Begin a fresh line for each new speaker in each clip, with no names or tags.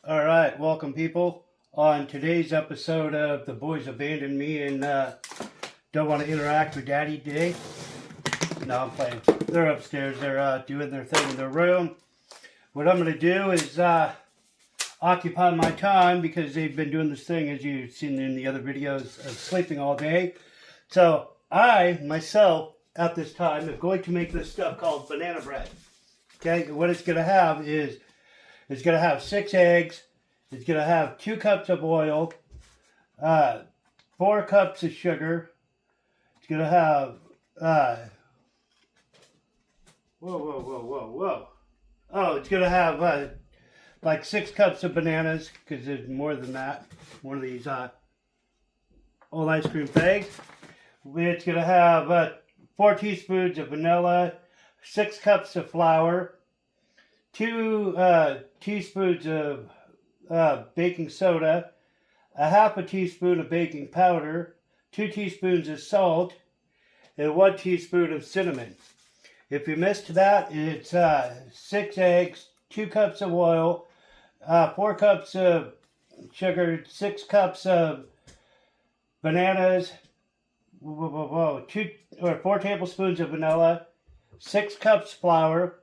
All right, welcome people. On today's episode of The Boys Abandoned Me and Don't Want to Interact with Daddy today. No, I'm playing. They're upstairs. They're doing their thing in their room. What I'm going to do is occupy my time because they've been doing this thing, as you've seen in the other videos, of sleeping all day. So I, myself, at this time, am going to make this stuff called banana bread. Okay, what it's going to have is it's going to have 6 eggs. It's going to have 2 cups of oil, 4 cups of sugar. It's going to have, whoa. Oh, it's going to have like 6 cups of bananas, because there's more than that. One of these old ice cream things. It's going to have 4 teaspoons of vanilla, 6 cups of flour, 2 teaspoons of baking soda, a half a teaspoon of baking powder, 2 teaspoons of salt, and 1 teaspoon of cinnamon. If you missed that, it's 6 eggs, 2 cups of oil, 4 cups of sugar, 6 cups of bananas, 4 tablespoons of vanilla, 6 cups flour,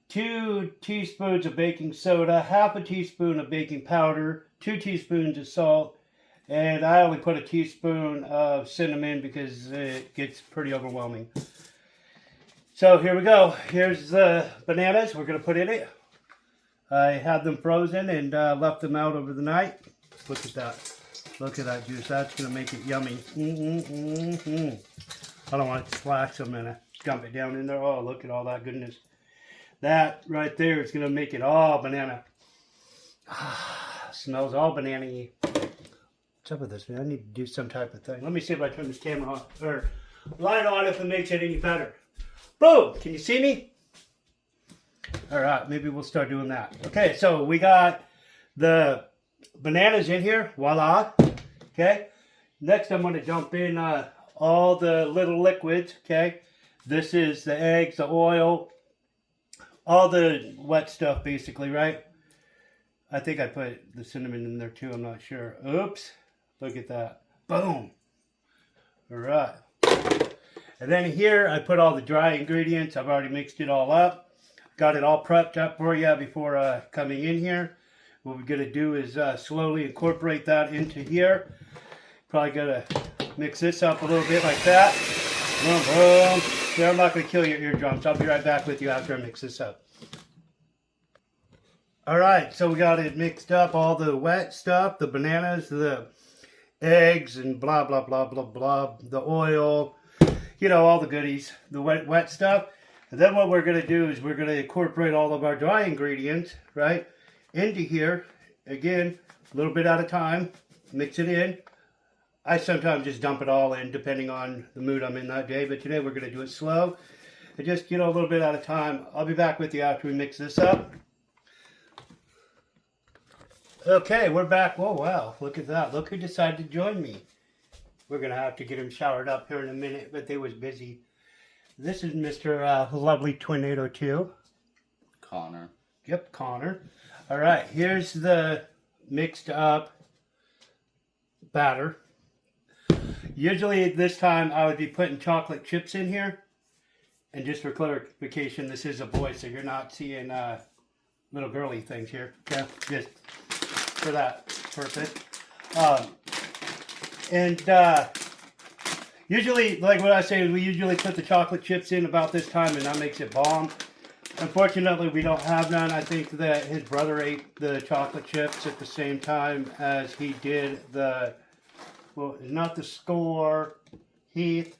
2 teaspoons of baking soda, half a teaspoon of baking powder, 2 teaspoons of salt, and I only put a teaspoon of cinnamon because it gets pretty overwhelming. So here we go. Here's the bananas we're going to put in it. I had them frozen and left them out over the night. Look at that. Look at that juice. That's going to make it yummy. I don't want to splash them and dump it down in there. Oh, look at all that goodness. That right there is going to make it all banana. Smells all banana-y. What's up with this, man? I need to do some type of thing. Let me see if I turn this camera on, or light on, if it makes it any better. Boom! Can you see me? Alright, maybe we'll start doing that. Okay, so we got the bananas in here. Voila. Okay. Next I'm going to dump in all the little liquids. Okay. This is the eggs, the oil, all the wet stuff basically, right? I think I put the cinnamon in there too. I'm not sure. Oops. Look at that. Boom. Alright. And then here I put all the dry ingredients. I've already mixed it all up. Got it all prepped up for you before coming in here. What we're going to do is slowly incorporate that into here. Probably going to mix this up a little bit like that. Boom, boom. Here, I'm not going to kill your eardrums. I'll be right back with you after I mix this up. Alright, so we got it mixed up. All the wet stuff, the bananas, the eggs, and blah, blah, blah, blah, blah. The oil, you know, all the goodies. The wet stuff. And then what we're going to do is we're going to incorporate all of our dry ingredients, right, into here. Again, a little bit at a time. Mix it in. I sometimes just dump it all in depending on the mood I'm in that day. But today we're going to do it slow. And just, you know, a little bit at a time. I'll be back with you after we mix this up. Okay, we're back. Oh, wow. Look at that. Look who decided to join me. We're going to have to get him showered up here in a minute. But they was busy. This is Mr. Lovely Tornado 2.
Connor.
Yep, Connor. All right, here's the mixed up batter. Usually at this time I would be putting chocolate chips in here. And just for clarification, this is a boy, so you're not seeing little girly things here. Okay, just for that purpose. Usually, like what I say, we usually put the chocolate chips in about this time, and that makes it bomb. Unfortunately, we don't have none. I think that his brother ate the chocolate chips at the same time as he did the, well, not the Score, Heath,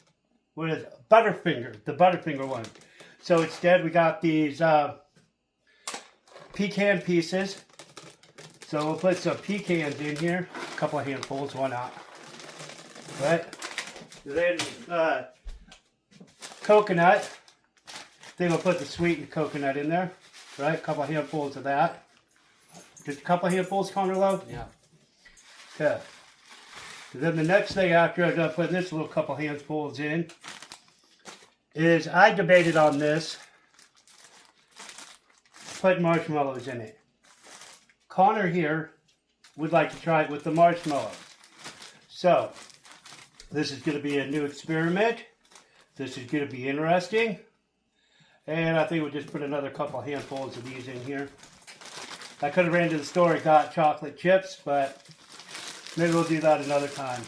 what is it? Butterfinger, the Butterfinger one. So instead, we got these pecan pieces. So we'll put some pecans in here, a couple of handfuls, why not? Right? Then coconut. Then we'll put the sweetened coconut in there, right? A couple of handfuls of that. Just a couple of handfuls, Connor Love?
Yeah.
Okay. Then the next thing after I've done putting this little couple handfuls in is I debated on this, putting marshmallows in it. Connor here would like to try it with the marshmallows. So, this is going to be a new experiment. This is going to be interesting. And I think we'll just put another couple handfuls of these in here. I could have ran to the store and got chocolate chips, but maybe we'll do that another time.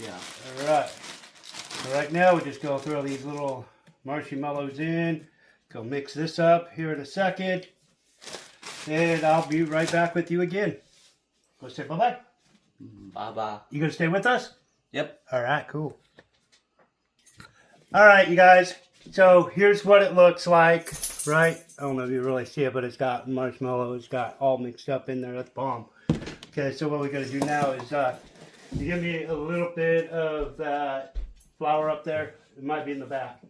Yeah.
Alright. So right now we'll just go throw these little marshmallows in. Go mix this up here in a second. And I'll be right back with you again. Go say bye-bye.
Bye-bye.
You gonna stay with us?
Yep.
Alright, cool. Alright, you guys. So here's what it looks like, right? I don't know if you really see it, but it's got marshmallows, got all mixed up in there. That's bomb. Okay, so what we gotta do now is you give me a little bit of that flour up there. It might be in the back.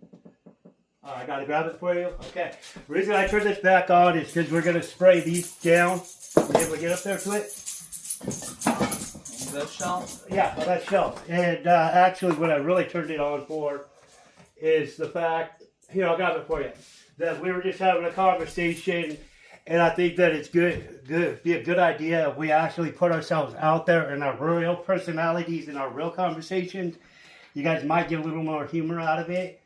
I gotta grab it for you. Okay. The reason I turned this back on is because we're gonna spray these down. You able to get up there to it?
That shelf?
Yeah, on that shelf. And actually, what I really turned it on for is the fact, here, I'll grab it for you, that we were just having a conversation, and I think that it's be a good idea if we actually put ourselves out there in our real personalities and our real conversations. You guys might get a little more humor out of it.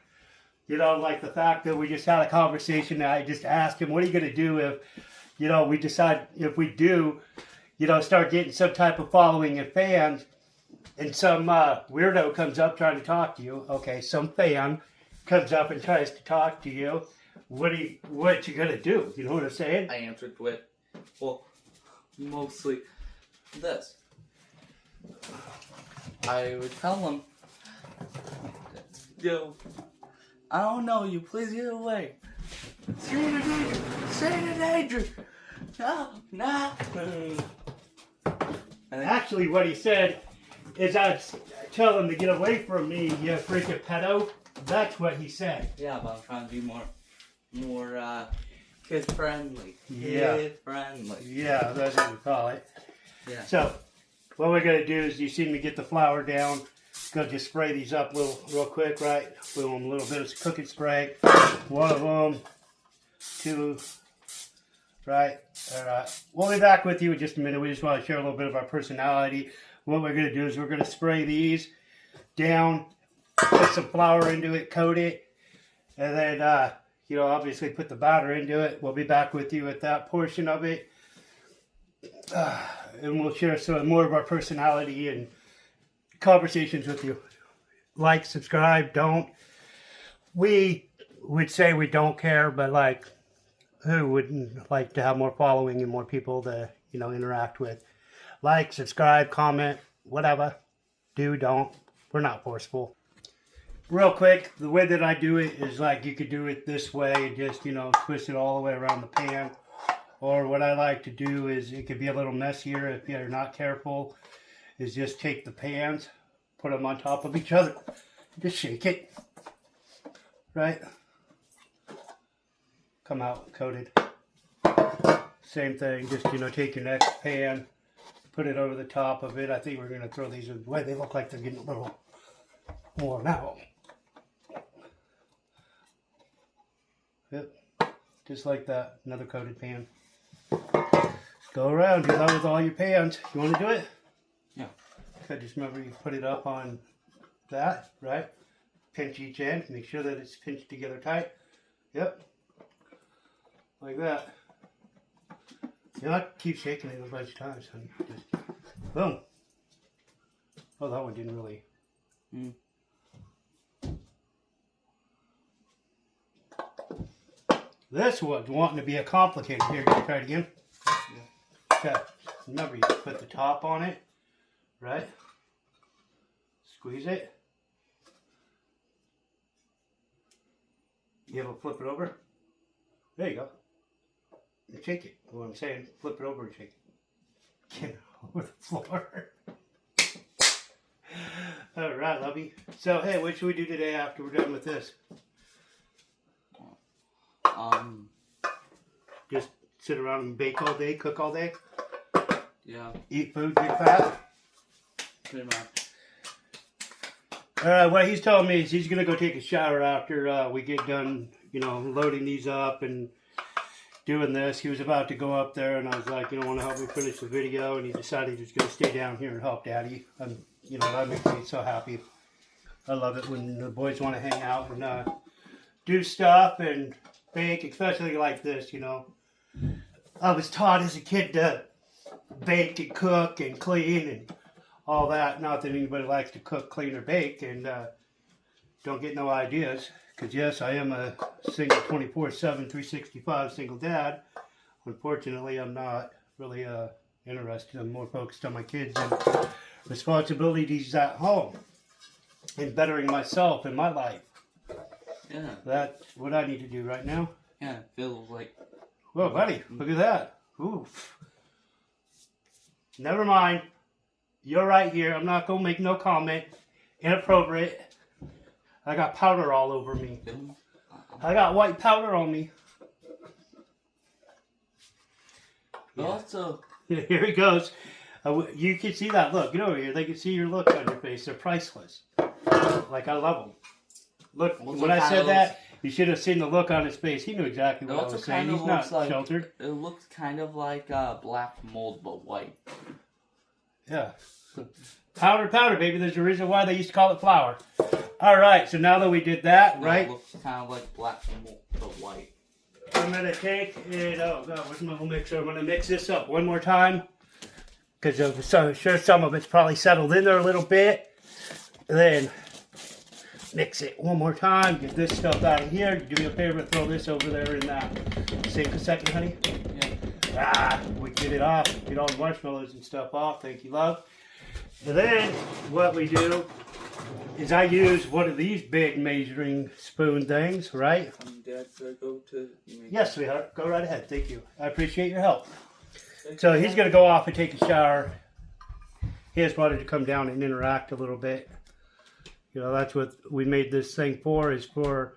You know, like the fact that we just had a conversation and I just asked him, what are you going to do if, you know, we decide, if we do, you know, start getting some type of following and fans, and some weirdo comes up trying to talk to you. Okay, some fan comes up and tries to talk to you. What you gonna do? You know what I'm saying?
I answered with, well, mostly this. I would tell him, yo, I don't know you, please get away. Stay in danger. No. And
Actually, what he said is I'd tell him to get away from me, you freaking pedo. That's what he said.
yeah, but I'm trying to be more kid friendly.
Yeah.
Kid friendly.
Yeah, that's what we call it.
Yeah.
So, what we're going to do is, you see me get the flour down. Going to just spray these up real quick, right? Boom, a little bit of cooking spray. One of them, two, right? All right. We'll be back with you in just a minute. We just want to share a little bit of our personality. What we're going to do is we're going to spray these down, put some flour into it, coat it, and then, you know, obviously put the batter into it. We'll be back with you at that portion of it. And we'll share some more of our personality and conversations with you. Like, subscribe, don't. We would say we don't care, but like, who wouldn't like to have more following and more people to, you know, interact with? Like, subscribe, comment, whatever. Do, don't. We're not forceful. Real quick, the way that I do it is like, you could do it this way and just, you know, twist it all the way around the pan. Or what I like to do is, it could be a little messier if you're not careful, is just take the pans, put them on top of each other, just shake it, right? Come out coated. Same thing, just, you know, take your next pan, put it over the top of it. I think we're going to throw these away. They look like they're getting a little worn out. Yep, just like that, another coated pan. Go around, do that with all your pans. You want to do it?
Yeah.
Okay, just remember you put it up on that, right? Pinch each end, make sure that it's pinched together tight. Yep. Like that. You know, keep shaking it a bunch of times, honey. Just boom. Oh, that one didn't really. This one's wanting to be a complicated. Here, try it again. Okay. Remember, you put the top on it, right? Squeeze it. You able to flip it over? There you go. And shake it. What I'm saying, flip it over and shake it. Get it all over the floor. All right, lovey. So, hey, what should we do today after we're done with this? Just sit around and bake all day, cook all day?
Yeah.
Eat food, get fat?
Pretty much.
Alright, what he's telling me is he's going to go take a shower after we get done, you know, loading these up and doing this. He was about to go up there, and I was like, you know, want to help me finish the video, and he decided he was going to stay down here and help Daddy. You know, that makes me so happy. I love it when the boys want to hang out and do stuff and bake, especially like this, you know. I was taught as a kid to bake and cook and clean and all that. Not that anybody likes to cook, clean, or bake, and don't get no ideas. Because yes, I am a single 24/7, 365 single dad. Unfortunately, I'm not really interested. I'm more focused on my kids and responsibilities at home and bettering myself in my life.
Yeah.
That's what I need to do right now.
Yeah, it feels like...
Whoa, buddy, look at that. Oof. Never mind. You're right here. I'm not going to make no comment. Inappropriate. I got powder all over me. I got white powder on me.
Yeah. Also...
Here he goes. You can see that look. Get over here. They can see your look on your face. They're priceless. Like, I love them. Look, when I said that, you should have seen the look on his face. He knew exactly what I was saying. He's not sheltered.
It looks kind of like black mold, but white.
Yeah. Powder, baby. There's a reason why they used to call it flour. All right, so now that we did that, right?
It looks kind of like black mold, but white.
I'm going to take it, oh God, where's my little mixer? I'm going to mix this up one more time. Because I'm sure some of it's probably settled in there a little bit. And then mix it one more time. Get this stuff out of here. Do me a favor, throw this over there in that sink a second, honey.
Yeah.
We get it off. Get all the marshmallows and stuff off. Thank you, love. And then what we do is I use one of these big measuring spoon things, right?
Dad said go to...
Yes, sweetheart. Go right ahead. Thank you. I appreciate your help. So he's going to go off and take a shower. He just wanted to come down and interact a little bit. You know, that's what we made this thing for, is for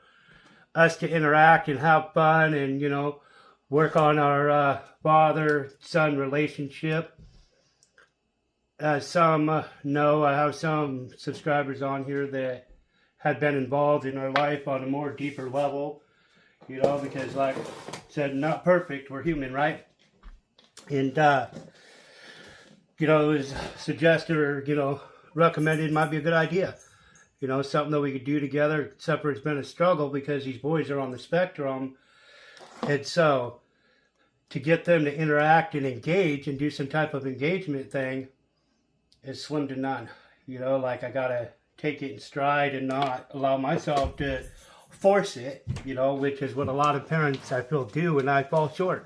us to interact and have fun and, you know, work on our father-son relationship. As some know, I have some subscribers on here that had been involved in our life on a more deeper level. You know, because like I said, not perfect. We're human, right? And, you know, it was suggested or, you know, recommended might be a good idea. You know, something that we could do together, except for it's been a struggle because these boys are on the spectrum. And so, to get them to interact and engage and do some type of engagement thing is slim to none. You know, like I got to take it in stride and not allow myself to force it, you know, which is what a lot of parents, I feel, do, and I fall short.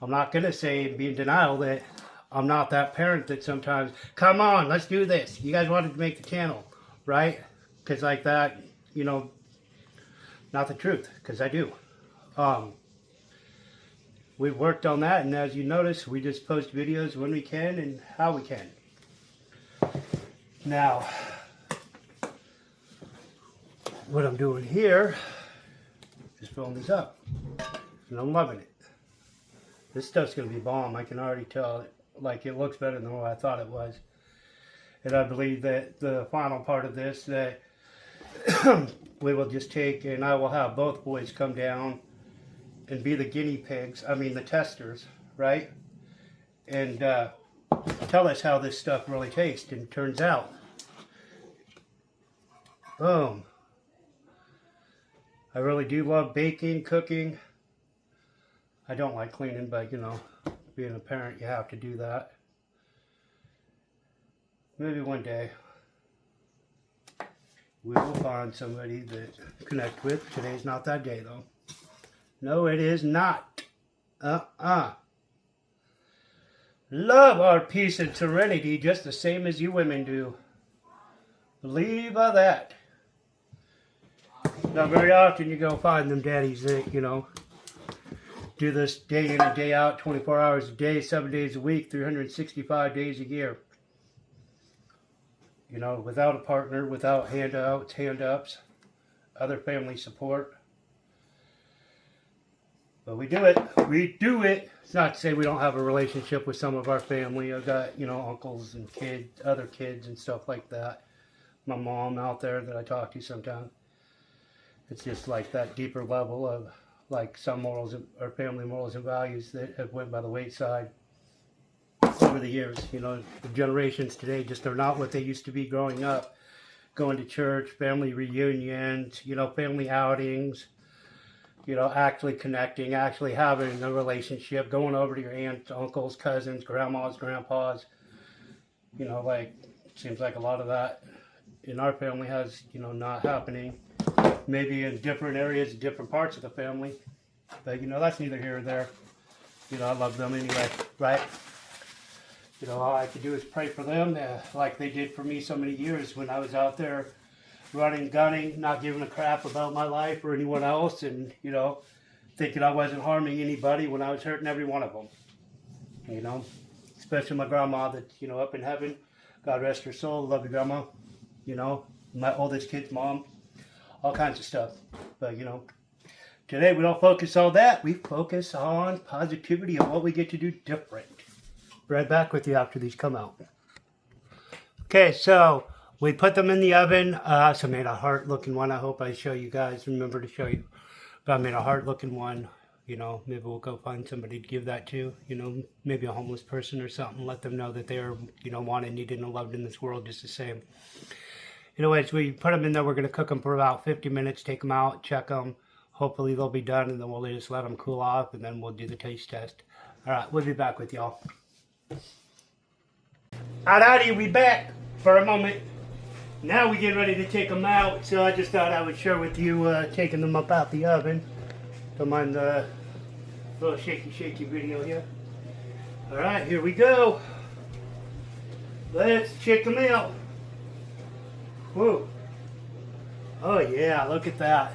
I'm not going to say and be in denial that I'm not that parent that sometimes, come on, let's do this. You guys wanted to make the channel, right? Because like that, you know, not the truth, because I do. We've worked on that, and as you notice, we just post videos when we can and how we can. Now, what I'm doing here is filling these up, and I'm loving it. This stuff's going to be bomb. I can already tell it. Like, it looks better than what I thought it was. And I believe that the final part of this, that we will just take, and I will have both boys come down and be the guinea pigs, I mean the testers, right? And tell us how this stuff really tastes and turns out. Boom. I really do love baking, cooking. I don't like cleaning, but, you know, being a parent, you have to do that. Maybe one day we will find somebody to connect with. Today's not that day, though. No, it is not. Love our peace and serenity just the same as you women do. Believe that. Not very often you go find them daddies that, you know, do this day in and day out, 24 hours a day, 7 days a week, 365 days a year. You know, without a partner, without handouts, hand-ups, other family support. But we do it. We do it. It's not to say we don't have a relationship with some of our family. I've got, you know, uncles and kids, other kids and stuff like that. My mom out there that I talk to sometimes. It's just like that deeper level of like some morals or family morals and values that have went by the wayside over the years. You know, the generations today just are not what they used to be growing up. Going to church, family reunions, you know, family outings, you know, actually connecting, actually having a relationship, going over to your aunts, uncles, cousins, grandmas, grandpas. You know, like, it seems like a lot of that in our family has, you know, not happening. Maybe in different areas, different parts of the family. But, you know, that's neither here or there. You know, I love them anyway, right? You know, all I could do is pray for them like they did for me so many years when I was out there running, gunning, not giving a crap about my life or anyone else, and, you know, thinking I wasn't harming anybody when I was hurting every one of them. You know, especially my grandma that's, you know, up in heaven. God rest her soul. Love you, Grandma. You know, my oldest kid's mom. All kinds of stuff. But, you know, today we don't focus on that. We focus on positivity and what we get to do different. Right back with you after these come out. Okay, so we put them in the oven. I also made a heart-looking one. I hope I show you guys. Remember to show you. But I made a heart-looking one. You know, maybe we'll go find somebody to give that to. You know, maybe a homeless person or something. Let them know that they're, you know, wanted, needed, and loved in this world just the same. Anyways, we put them in there. We're going to cook them for about 50 minutes. Take them out, check them. Hopefully they'll be done, and then we'll just let them cool off, and then we'll do the taste test. All right, we'll be back with y'all. Alrighty, we back for a moment. Now we get ready to take them out, so I just thought I would share with you taking them up out the oven. Don't mind the little shaky video here. Alright, here we go. Let's check them out. Whoa. Oh yeah, look at that.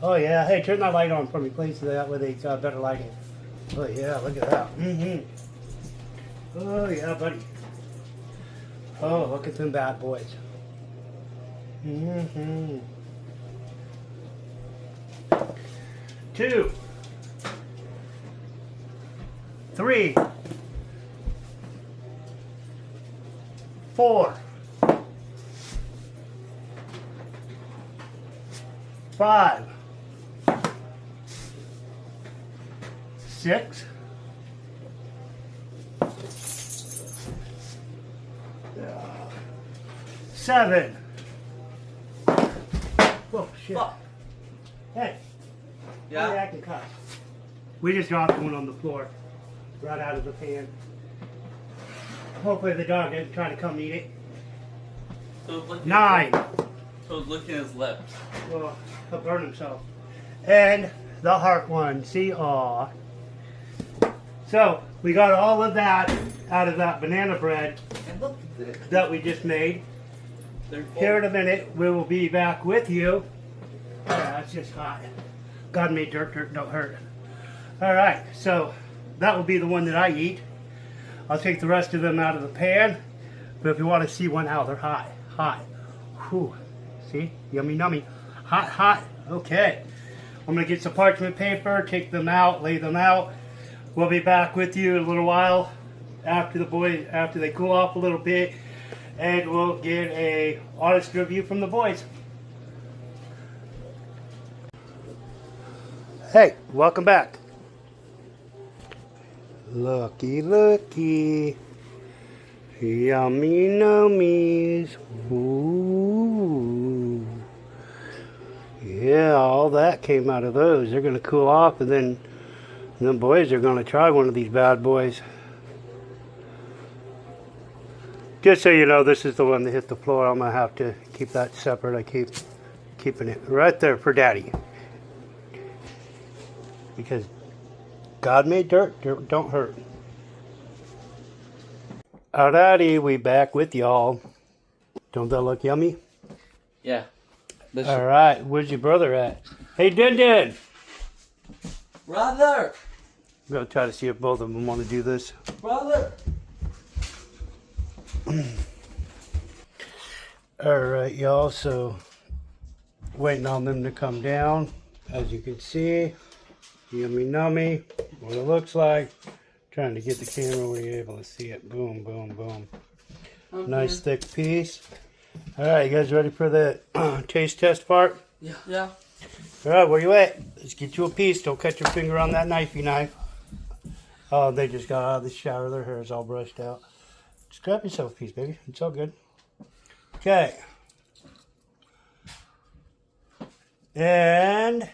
Oh yeah, hey, turn that light on for me, please, so that way they got better lighting. Oh yeah, look at that. Oh yeah, buddy. Oh, look at them bad boys. 2, 3, 4, 5, 6, 7. Whoa, shit.
Fuck.
Hey.
Yeah?
Why are you acting cussed? We just dropped one on the floor. Right out of the pan. Hopefully the dog isn't trying to come eat it.
So it's licking
9.
So it's licking his lips.
Well, he'll burn himself. And the heart one. See? Aw. So, we got all of that out of that banana bread
And look at this.
that we just made.
They're full.
Here in a minute, we will be back with you. Yeah, it's just hot. God made dirt don't hurt. Alright, so that will be the one that I eat. I'll take the rest of them out of the pan. But if you want to see one how they're hot. Hot. Whew. See? Yummy, nummy. Hot, hot. Okay. I'm going to get some parchment paper, take them out, lay them out. We'll be back with you in a little while after they cool off a little bit. And we'll get a honest review from the boys. Hey, welcome back. Looky, looky. Yummy nummies. Ooh. Yeah, all that came out of those. They're going to cool off, and then the boys are going to try one of these bad boys. Just so you know, this is the one that hit the floor. I'm going to have to keep that separate. I keep keeping it right there for Daddy. Because God made dirt don't hurt. Alrighty, we back with y'all. Don't that look yummy?
Yeah.
Alright, where's your brother at? Hey, Din Din!
Brother!
I'm going to try to see if both of them want to do this.
Brother!
Alright, y'all, so waiting on them to come down. As you can see, yummy nummy, what it looks like. Trying to get the camera where you're able to see it. Boom, boom, boom. Nice thick piece. Alright, you guys ready for the taste test part?
Yeah.
All right, where you at? Let's get you a piece. Don't cut your finger on that knifey knife. Oh, they just got out of the shower. Their hair's all brushed out. Just grab yourself a piece, baby. It's all good. Okay. And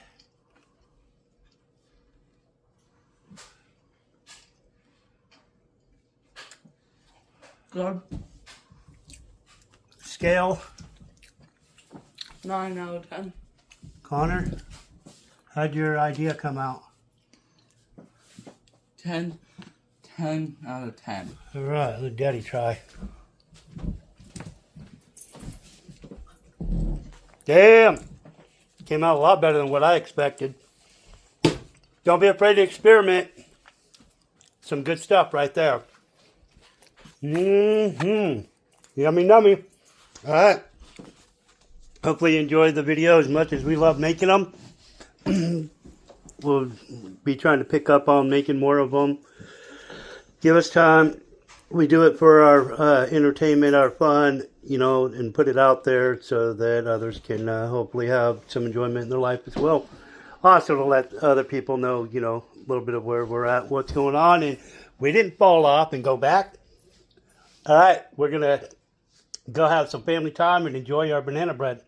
Good.
scale,
9 out of 10.
Connor, how'd your idea come out?
10. 10 out of 10.
All right, let Daddy try. Damn, came out a lot better than what I expected. Don't be afraid to experiment. Some good stuff right there. Yummy, yummy. All right. Hopefully you enjoyed the video as much as we love making them. We'll be trying to pick up on making more of them. Give us time. We do it for our entertainment, our fun, you know, and put it out there so that others can hopefully have some enjoyment in their life as well. Also to let other people know, you know, a little bit of where we're at, what's going on, and we didn't fall off and go back. All right, we're going to go have some family time and enjoy our banana bread.